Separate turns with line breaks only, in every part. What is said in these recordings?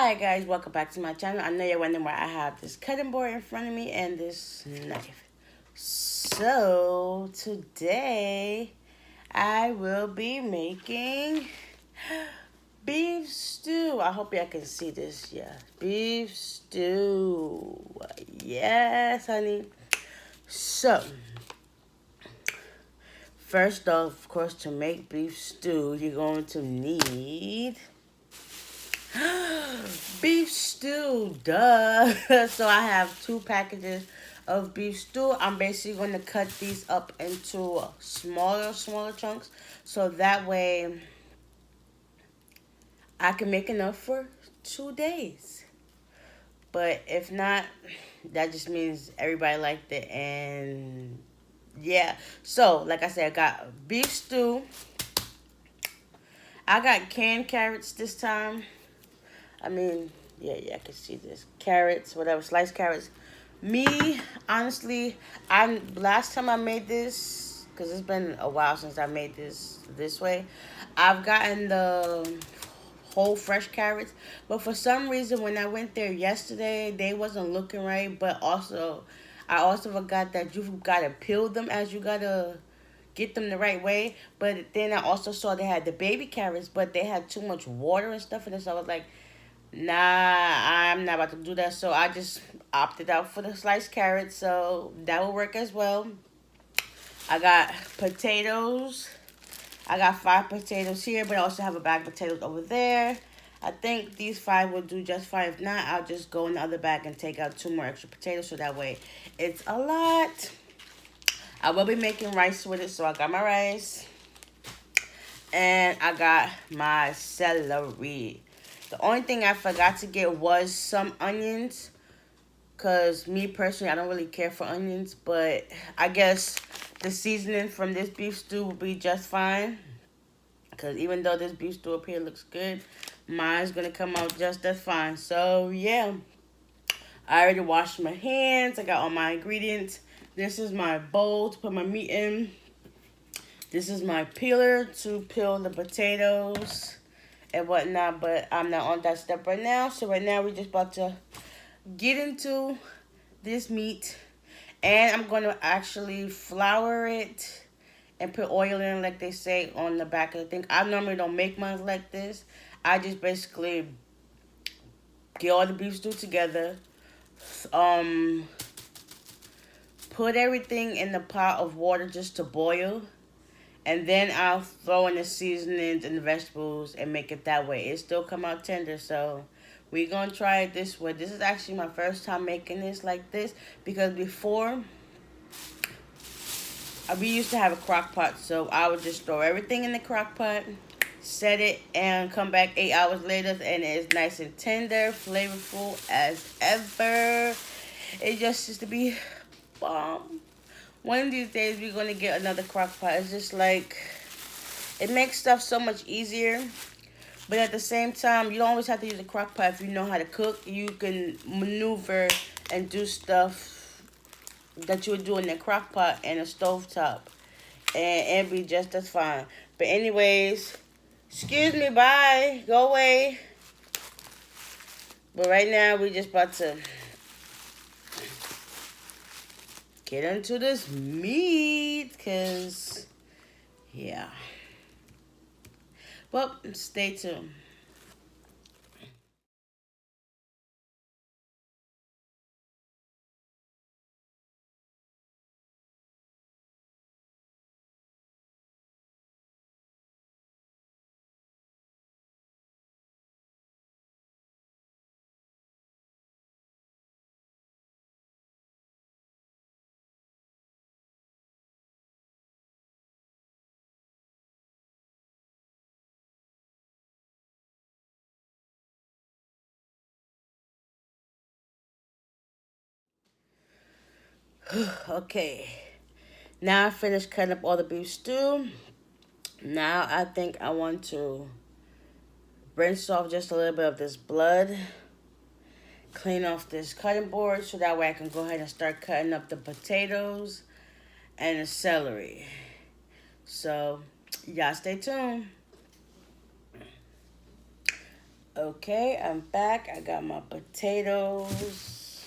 Hi guys, welcome back to my channel. I know you're wondering why I have this cutting board in front of me and this knife. So today I will be making beef stew. I hope y'all can see this. Yeah, beef stew. Yes, honey. So first off, of course, to make beef stew, you're going to need beef stew, duh. So I have 2 packages of beef stew. I'm basically going to cut these up into smaller chunks, so that way I can make enough for 2 days. But if not, that just means everybody liked it, and yeah. So like I said, I got beef stew. I got canned carrots this time. I mean, yeah, I can see this. Carrots, whatever, sliced carrots. Me, honestly, I last time I made this, because it's been a while since I made this way, I've gotten the whole fresh carrots. But for some reason, when I went there yesterday, they wasn't looking right. But also, I also forgot that you gotta peel them as you gotta get them the right way. But then I also saw they had the baby carrots, but they had too much water and stuff in it. So I was like, nah, I'm not about to do that. So I just opted out for the sliced carrots. So that will work as well. I got potatoes. I got 5 potatoes here, but I also have a bag of potatoes over there. I think these 5 will do just fine. If not, I'll just go in the other bag and take out 2 more extra potatoes, so that way it's a lot. I will be making rice with it, so I got my rice. And I got my celery. The only thing I forgot to get was some onions. Because me personally, I don't really care for onions. But I guess the seasoning from this beef stew will be just fine. Because even though this beef stew up here looks good, mine's going to come out just as fine. So, yeah. I already washed my hands. I got all my ingredients. This is my bowl to put my meat in. This is my peeler to peel the potatoes and whatnot, but I'm not on that step right now. So right now we're just about to get into this meat, and I'm going to actually flour it and put oil in, like they say on the back of the thing. I normally don't make mine like this. I just basically get all the beef stew together, put everything in the pot of water just to boil. And then I'll throw in the seasonings and the vegetables and make it that way. It still come out tender, so we're going to try it this way. This is actually my first time making this like this, because before, we used to have a crock pot, so I would just throw everything in the crock pot, set it, and come back 8 hours later, and it's nice and tender, flavorful as ever. It just used to be bomb. One of these days, we're going to get another crock pot. It's just like, it makes stuff so much easier. But at the same time, you don't always have to use a crock pot if you know how to cook. You can maneuver and do stuff that you would do in a crock pot and a stovetop. And it'll be just as fine. But anyways, excuse me, bye. Go away. But right now, we're just about to get into this meat, because, yeah. Well, stay tuned. Okay. Now I finished cutting up all the beef stew. Now I think I want to rinse off just a little bit of this blood. Clean off this cutting board so that way I can go ahead and start cutting up the potatoes and the celery. So, y'all stay tuned. Okay, I'm back. I got my potatoes.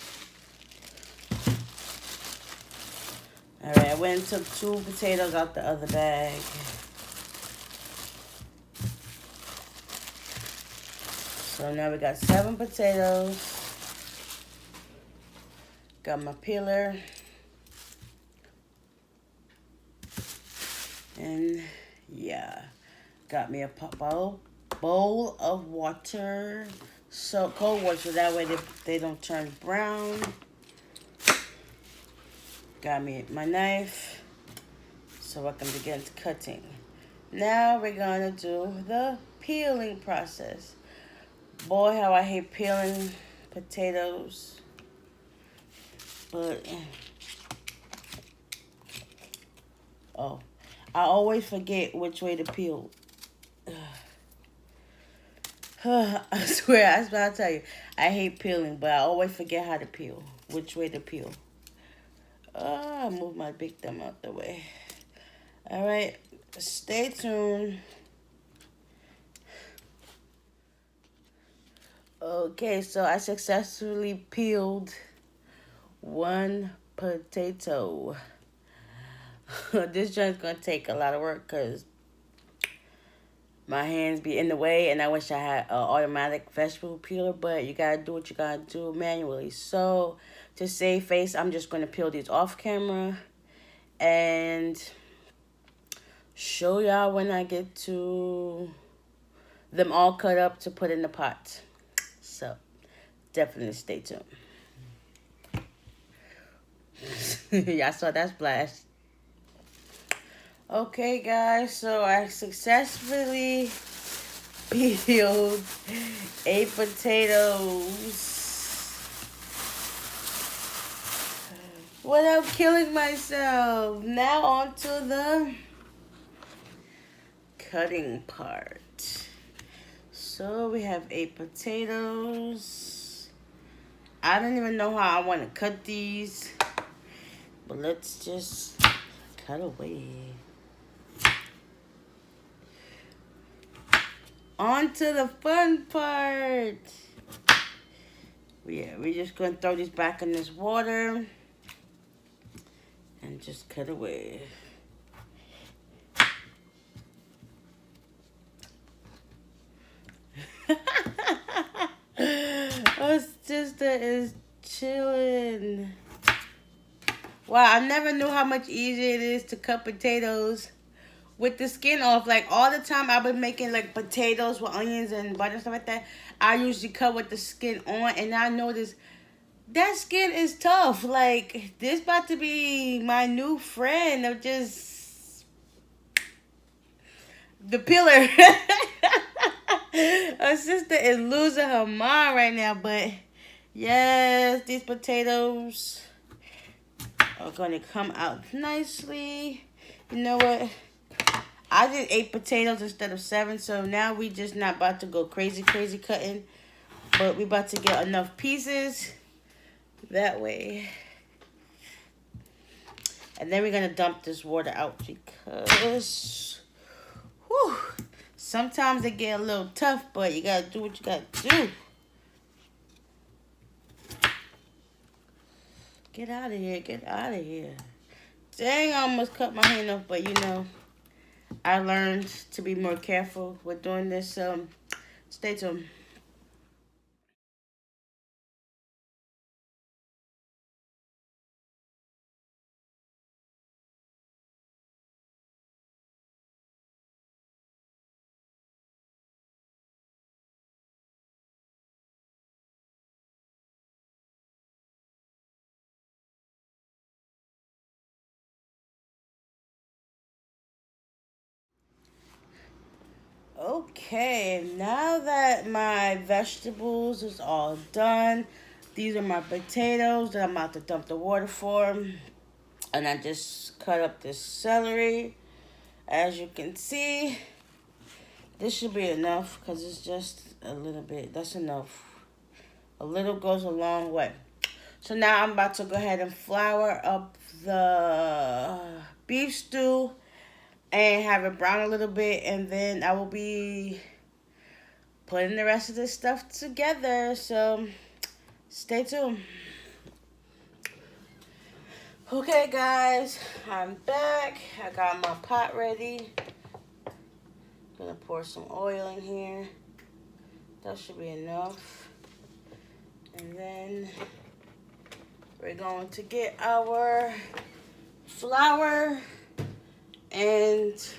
All right, I went and took 2 potatoes out the other bag. So now we got 7 potatoes. Got my peeler. And yeah, got me a bowl of water. So cold water, so that way they don't turn brown. Got me my knife so I can begin cutting. Now we're gonna do the peeling process. Boy, how I hate peeling potatoes. But, oh, I always forget which way to peel. I swear, that's what I tell you. I hate peeling, but I always forget how to peel. Which way to peel. I move my big thumb out the way. All right, stay tuned. Okay, so I successfully peeled 1 potato. This joint's gonna take a lot of work because my hands be in the way, and I wish I had an automatic vegetable peeler, but you gotta do what you gotta do manually. So to save face, I'm just gonna peel these off camera and show y'all when I get to them all cut up to put in the pot. So definitely stay tuned. Y'all saw that splash. Okay, guys, so I successfully peeled 8 potatoes without killing myself. Now on to the cutting part. So we have 8 potatoes. I don't even know how I want to cut these, but let's just cut away. On to the fun part. Yeah, we're just going to throw these back in this water and just cut away. Our sister is chilling. Wow, I never knew how much easier it is to cut potatoes with the skin off. Like, all the time I've been making like potatoes with onions and butter and stuff like that, I usually cut with the skin on, and I noticed that skin is tough. Like, this about to be my new friend of just the peeler. Her sister is losing her mind right now, but yes, these potatoes are gonna come out nicely. You know what? I did 8 potatoes instead of 7, so now we just not about to go crazy cutting, but we about to get enough pieces that way. And then we're gonna dump this water out because whew, sometimes it get a little tough, but you gotta do what you gotta do. Get out of here, get out of here. Dang, I almost cut my hand off, but you know, I learned to be more careful with doing this, so stay tuned. Okay, now that my vegetables is all done, these are my potatoes that I'm about to dump the water for. And I just cut up this celery. As you can see, this should be enough because it's just a little bit. That's enough. A little goes a long way. So now I'm about to go ahead and flour up the beef stew and have it brown a little bit, and then I will be putting the rest of this stuff together. So stay tuned. Okay, guys, I'm back. I got my pot ready. Gonna pour some oil in here. That should be enough. And then we're going to get our flour and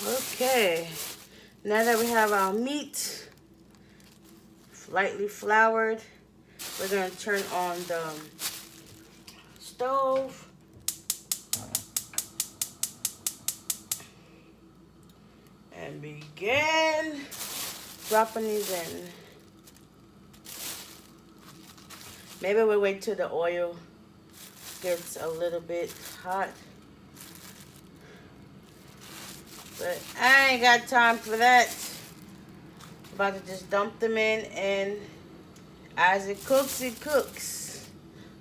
okay. Now that we have our meat lightly floured, we're gonna turn on the stove. And begin dropping these in. Maybe we'll wait till the oil gets a little bit hot. But I ain't got time for that. I'm about to just dump them in, and as it cooks, it cooks.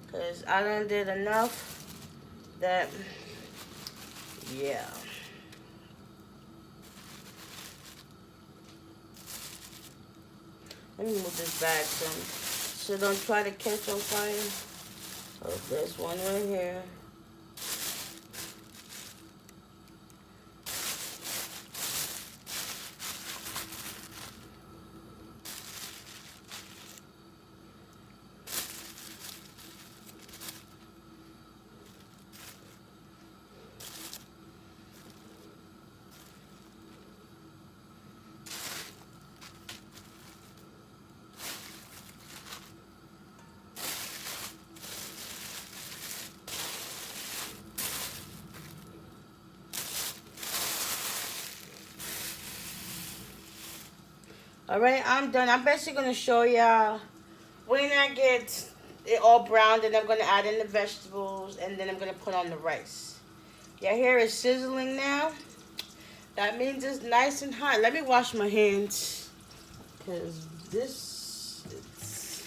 Because I done did enough that, yeah. Let me move this back so don't try to catch on fire. Oh, there's one right here. Alright, I'm done. I'm basically going to show y'all when I get it all browned, and I'm going to add in the vegetables, and then I'm going to put on the rice. Your hair is sizzling now. That means it's nice and hot. Let me wash my hands, because this, it's...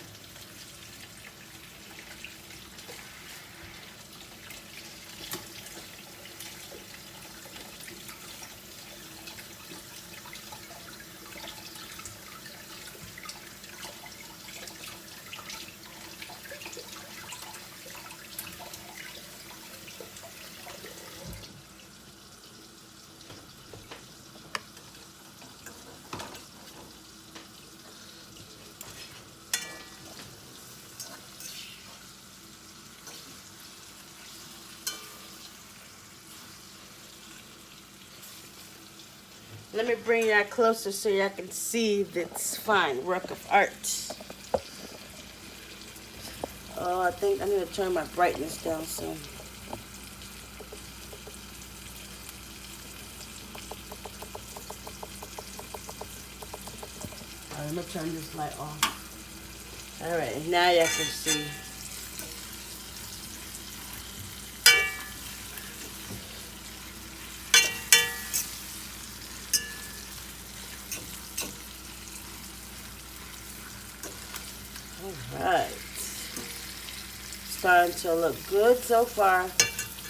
Let me bring y'all closer so y'all can see this fine work of art. Oh, I think I need to turn my brightness down soon. Alright, I'm gonna turn this light off. Alright, now y'all can see. Alright. Starting to look good so far.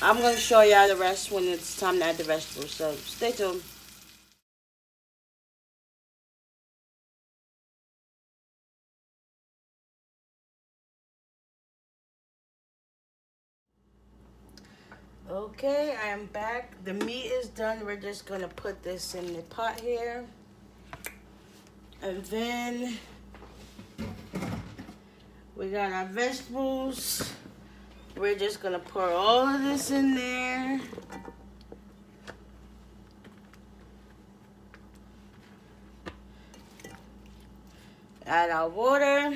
I'm going to show y'all the rest when it's time to add the vegetables. So stay tuned. Okay, I am back. The meat is done. We're just going to put this in the pot here. And then we got our vegetables. We're just going to pour all of this in there. Add our water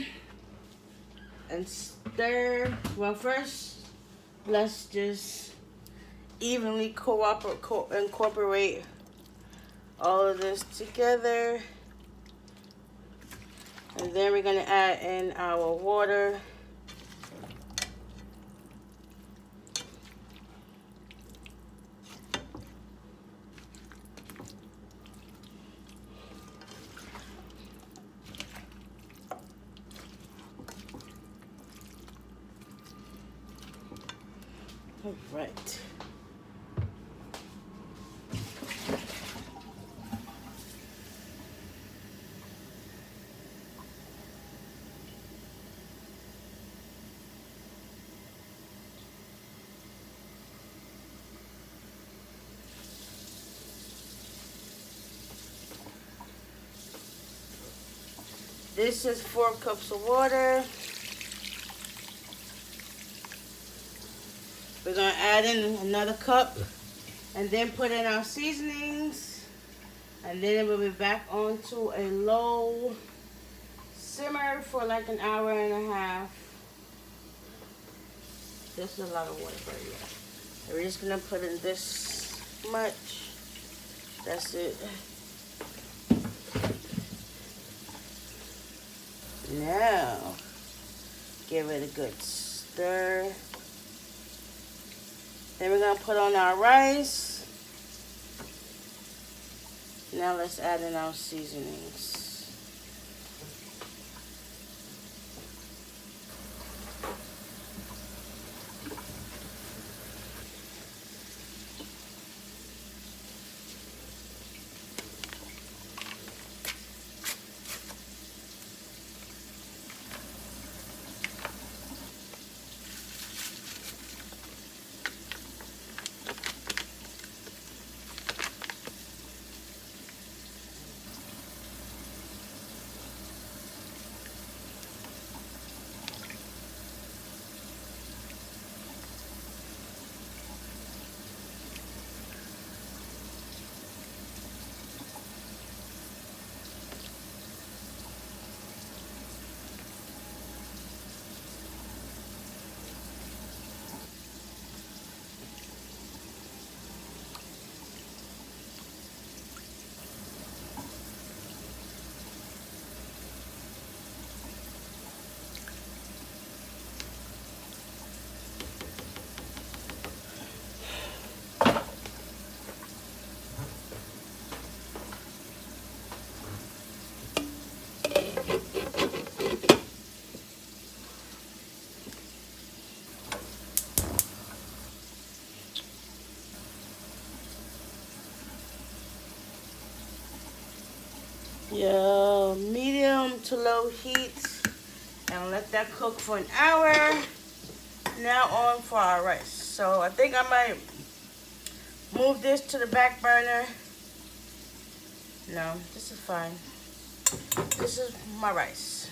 and stir. Well, first, let's just evenly incorporate all of this together. And then we're going to add in our water. All right. This is 4 cups of water. We're going to add in another cup and then put in our seasonings. And then we'll be back onto a low simmer for like an hour and a half. This is a lot of water for you. We're just going to put in this much. That's it. Now, give it a good stir. Then we're going to put on our rice. Now let's add in our seasonings. Your medium to low heat, and let that cook for an hour. Now on for our rice. So I think I might move this to the back burner. No, this is fine. This is my rice.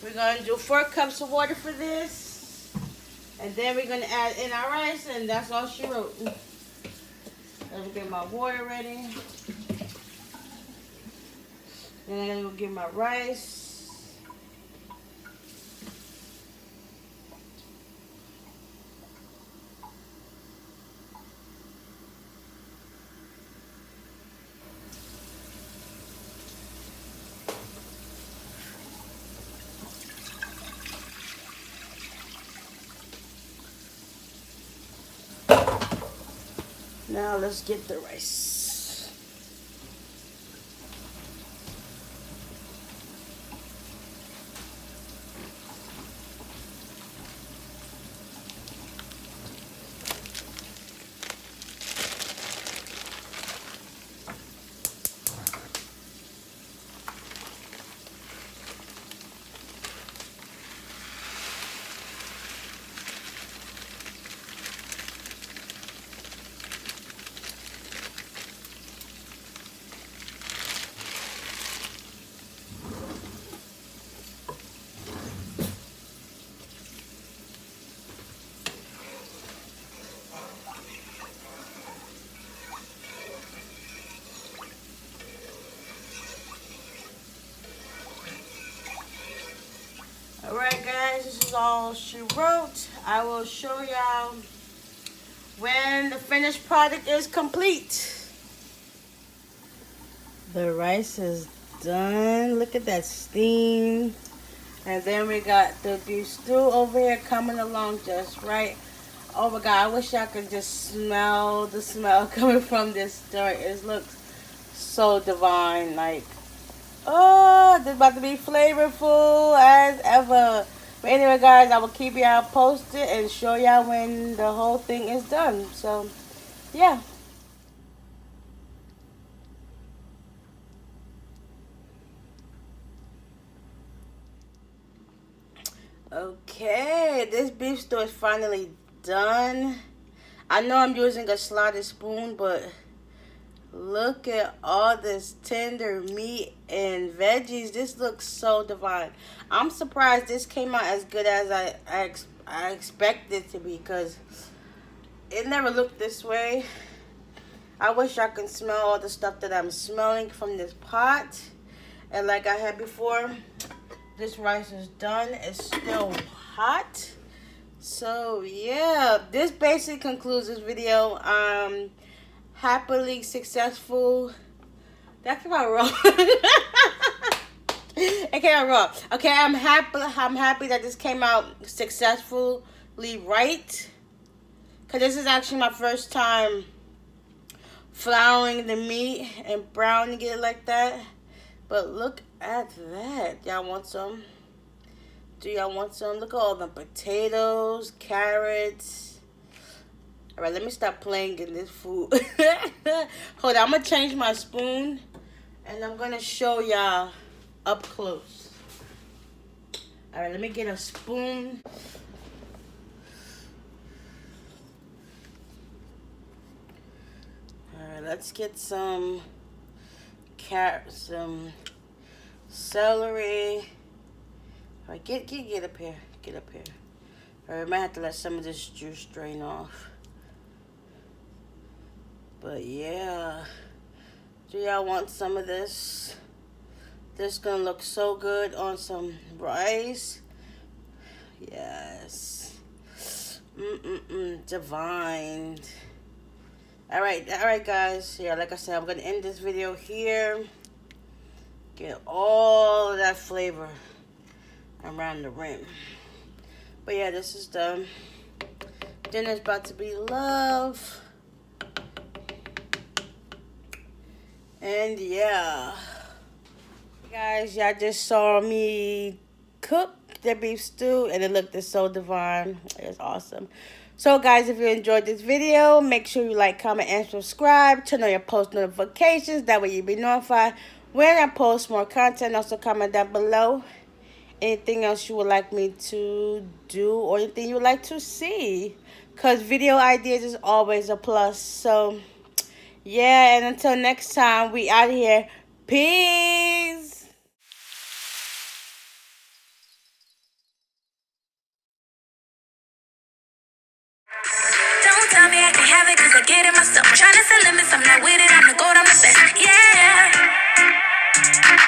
We're going to do 4 cups of water for this, and then we're going to add in our rice, and that's all she wrote. Let me get my water ready. Then I'm gonna go get my rice. Now let's get the rice. Alright guys, this is all she wrote. I will show y'all when the finished product is complete. The rice is done. Look at that steam. And then we got the beef stew over here coming along just right. Oh my god, I wish y'all could just smell the smell coming from this stir. It looks so divine. Like, oh, this is about to be flavorful as ever. But anyway, guys, I will keep y'all posted and show y'all when the whole thing is done. So, yeah. Okay, this beef stew is finally done. I know I'm using a slotted spoon, but look at all this tender meat and veggies. This looks so divine. I'm surprised this came out as good as I expected it to be, because it never looked this way. I wish I could smell all the stuff that I'm smelling from this pot. And like I had before, this rice is done. It's still hot. So yeah, this basically concludes this video. Happily successful. That came out wrong. It came out wrong. Okay, I'm happy that this came out successfully right. Cause this is actually my first time flouring the meat and browning it like that. But look at that. Y'all want some? Do y'all want some? Look at all the potatoes, carrots. All right, let me stop playing in this food. Hold on, I'm going to change my spoon. And I'm going to show y'all up close. All right, let me get a spoon. All right, let's get some carrots, some celery. All right, get up here. Get up here. All right, I might have to let some of this juice drain off. But yeah, do y'all want some of this? This is gonna look so good on some rice. Yes. Divine. All right, guys. Yeah, like I said, I'm gonna end this video here. Get all of that flavor around the rim. But yeah, this is done. Dinner's about to be love. And yeah, guys, y'all just saw me cook the beef stew and it looked so divine. It's awesome. So guys, if you enjoyed this video, make sure you like, comment, and subscribe. Turn on your post notifications. That way you'll be notified when I post more content. Also comment down below anything else you would like me to do or anything you would like to see, because video ideas is always a plus. So yeah, and until next time, we out here. Peace. Don't tell me I can have it, cause I get it myself. Trying to sell limits.